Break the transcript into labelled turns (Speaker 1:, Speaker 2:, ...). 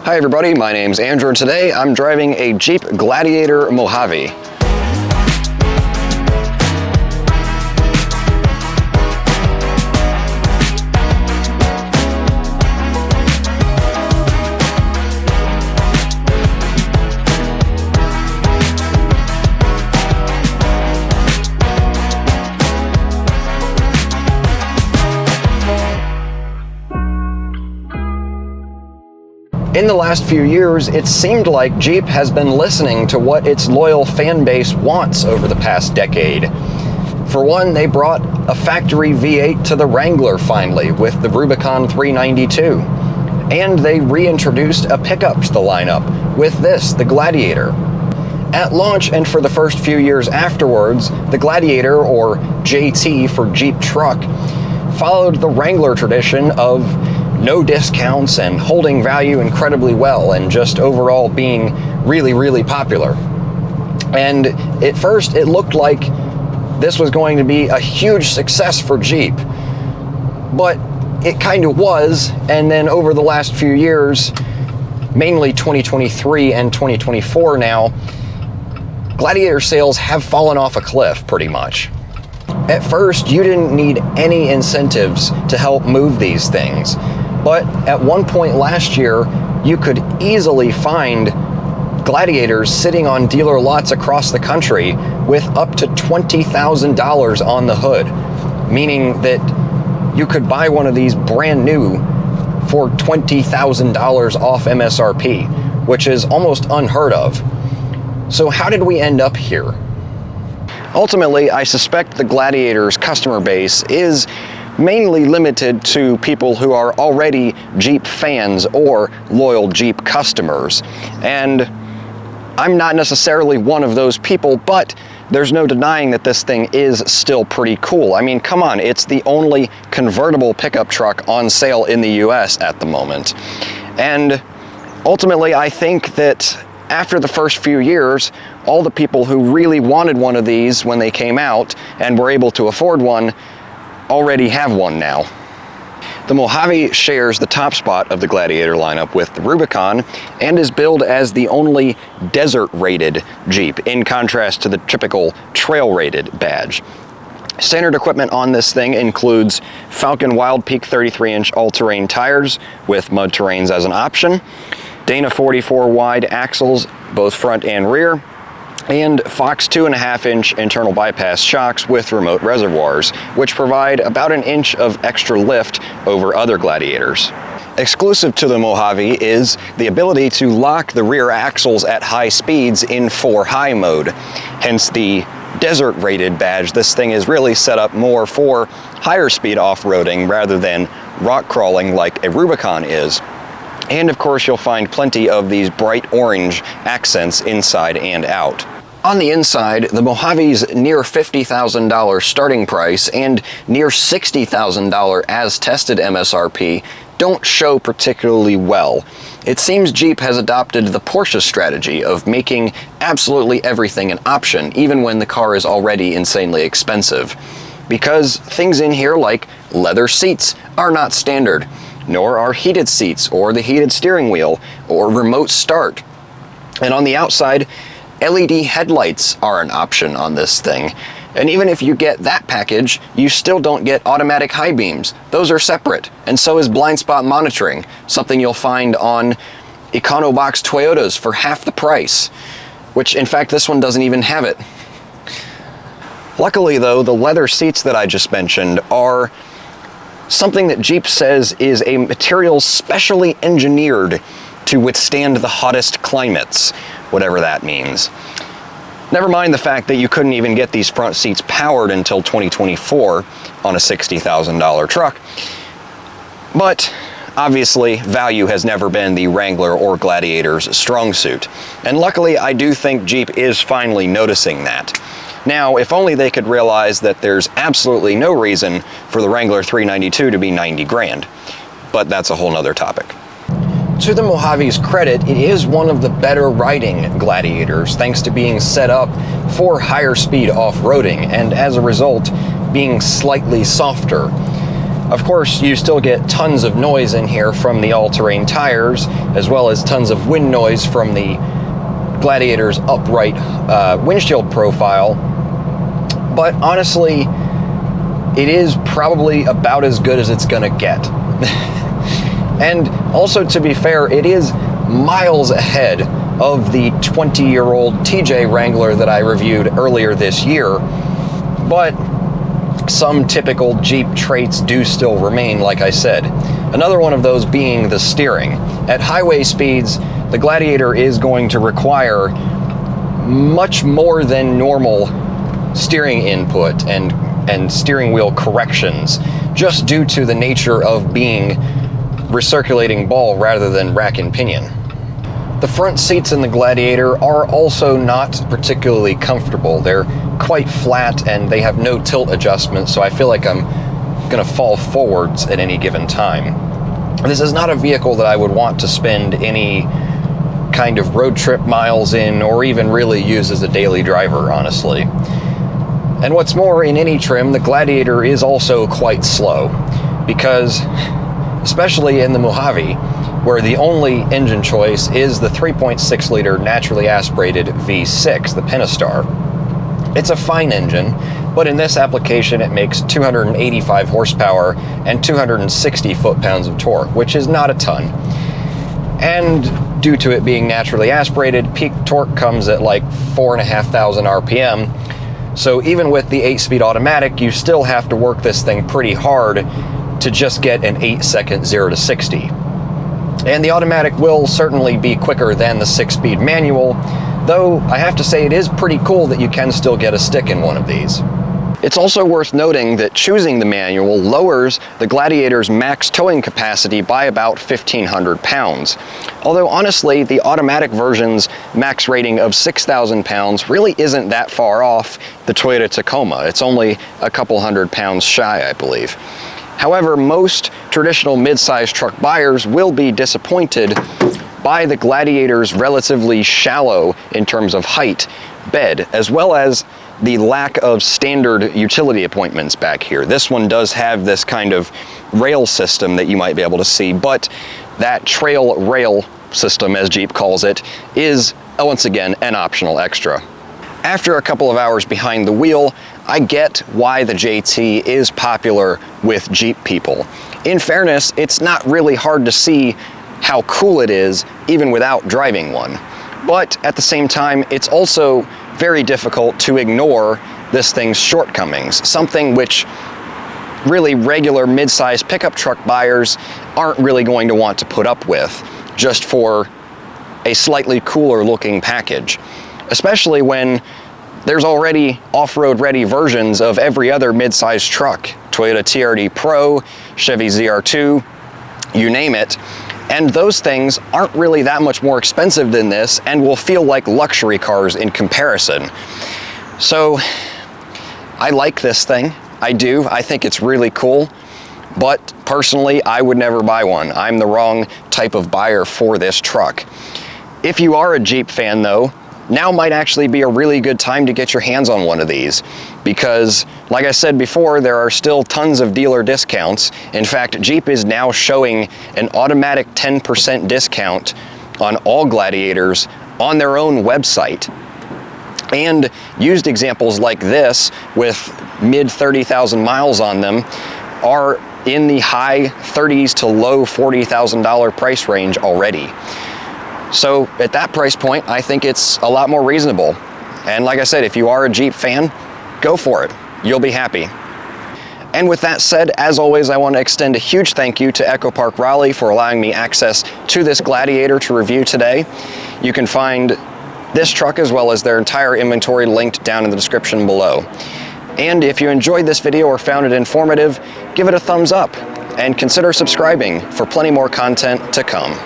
Speaker 1: Hi everybody, my name's Andrew and today I'm driving a Jeep Gladiator Mojave. In the last few years, it seemed like Jeep has been listening to what its loyal fan base wants over the past decade. For one, they brought a factory V8 to the Wrangler finally with the Rubicon 392. And they reintroduced a pickup to the lineup with this, the Gladiator. At launch and for the first few years afterwards, the Gladiator, or JT for Jeep Truck, followed the Wrangler tradition of no discounts and holding value incredibly well and just overall being really, really popular. And at first it looked like this was going to be a huge success for Jeep, but it kind of was. And then over the last few years, mainly 2023 and 2024 now, Gladiator sales have fallen off a cliff pretty much. At first, you didn't need any incentives to help move these things. But at one point last year, you could easily find Gladiators sitting on dealer lots across the country with up to $20,000 on the hood, meaning that you could buy one of these brand new for $20,000 off MSRP, which is almost unheard of. So how did we end up here? Ultimately, I suspect the Gladiator's customer base is mainly limited to people who are already Jeep fans or loyal Jeep customers. And I'm not necessarily one of those people, but there's no denying that this thing is still pretty cool. I mean, come on, it's the only convertible pickup truck on sale in the US at the moment. And ultimately, I think that after the first few years, all the people who really wanted one of these when they came out and were able to afford one already have one now. The Mojave shares the top spot of the Gladiator lineup with the Rubicon and is billed as the only desert-rated Jeep, in contrast to the typical trail-rated badge. Standard equipment on this thing includes Falcon Wild Peak 33-inch all-terrain tires with mud terrains as an option, Dana 44 wide axles, both front and rear, and Fox 2.5-inch internal bypass shocks with remote reservoirs, which provide about an inch of extra lift over other Gladiators. Exclusive to the Mojave is the ability to lock the rear axles at high speeds in 4-high mode. Hence the desert-rated badge. This thing is really set up more for higher speed off-roading rather than rock crawling like a Rubicon is. And of course you'll find plenty of these bright orange accents inside and out. On the inside, the Mojave's near $50,000 starting price and near $60,000 as tested MSRP don't show particularly well. It seems Jeep has adopted the Porsche strategy of making absolutely everything an option, even when the car is already insanely expensive. Because things in here like leather seats are not standard, nor are heated seats or the heated steering wheel or remote start. And on the outside, LED headlights are an option on this thing. And even if you get that package, you still don't get automatic high beams. Those are separate. And so is blind spot monitoring, something you'll find on EconoBox Toyotas for half the price, which in fact this one doesn't even have it. Luckily though, the leather seats that I just mentioned are something that Jeep says is a material specially engineered to withstand the hottest climates, whatever that means. Never mind the fact that you couldn't even get these front seats powered until 2024 on a $60,000 truck. But obviously, value has never been the Wrangler or Gladiator's strong suit. And luckily, I do think Jeep is finally noticing that. Now, if only they could realize that there's absolutely no reason for the Wrangler 392 to be 90 grand. But that's a whole nother topic. To the Mojave's credit, it is one of the better riding Gladiators, thanks to being set up for higher speed off-roading, and as a result, being slightly softer. Of course, you still get tons of noise in here from the all-terrain tires, as well as tons of wind noise from the Gladiator's upright windshield profile. But honestly, it is probably about as good as it's gonna get. And also, to be fair, it is miles ahead of the 20-year-old TJ Wrangler that I reviewed earlier this year. But some typical Jeep traits do still remain, like I said. Another one of those being the steering. At highway speeds, the Gladiator is going to require much more than normal steering input and steering wheel corrections, just due to the nature of being recirculating ball rather than rack and pinion. The front seats in the Gladiator are also not particularly comfortable. They're quite flat and they have no tilt adjustment, so I feel like I'm gonna fall forwards at any given time. This is not a vehicle that I would want to spend any kind of road trip miles in, or even really use as a daily driver, honestly. And what's more, in any trim, the Gladiator is also quite slow, because especially in the Mojave, where the only engine choice is the 3.6 liter naturally aspirated V6, the Pentastar. It's a fine engine, but in this application it makes 285 horsepower and 260 foot-pounds of torque, which is not a ton. And due to it being naturally aspirated, peak torque comes at like 4,500 RPM. So even with the 8-speed automatic, you still have to work this thing pretty hard to just get an 8-second 0 to 60. And the automatic will certainly be quicker than the 6-speed manual, though I have to say it is pretty cool that you can still get a stick in one of these. It's also worth noting that choosing the manual lowers the Gladiator's max towing capacity by about 1,500 pounds. Although honestly, the automatic version's max rating of 6,000 pounds really isn't that far off the Toyota Tacoma. It's only a couple hundred pounds shy, I believe. However, most traditional mid-size truck buyers will be disappointed by the Gladiator's relatively shallow, in terms of height, bed, as well as the lack of standard utility appointments back here. This one does have this kind of rail system that you might be able to see, but that trail rail system, as Jeep calls it, is, once again, an optional extra. After a couple of hours behind the wheel, I get why the JT is popular with Jeep people. In fairness, it's not really hard to see how cool it is even without driving one. But at the same time, it's also very difficult to ignore this thing's shortcomings, something which really regular mid-size pickup truck buyers aren't really going to want to put up with just for a slightly cooler looking package, especially when there's already off-road ready versions of every other mid-size truck, Toyota TRD Pro, Chevy ZR2, you name it. And those things aren't really that much more expensive than this and will feel like luxury cars in comparison. So I like this thing. I do. I think it's really cool. But personally, I would never buy one. I'm the wrong type of buyer for this truck. If you are a Jeep fan though, now might actually be a really good time to get your hands on one of these, because like I said before, there are still tons of dealer discounts. In fact, Jeep is now showing an automatic 10% discount on all Gladiators on their own website. And used examples like this with mid 30,000 miles on them are in the high 30s to low $40,000 price range already. So at that price point, I think it's a lot more reasonable. And like I said, if you are a Jeep fan, go for it. You'll be happy. And with that said, as always, I want to extend a huge thank you to Echo Park Raleigh for allowing me access to this Gladiator to review today. You can find this truck as well as their entire inventory linked down in the description below. And if you enjoyed this video or found it informative, give it a thumbs up and consider subscribing for plenty more content to come.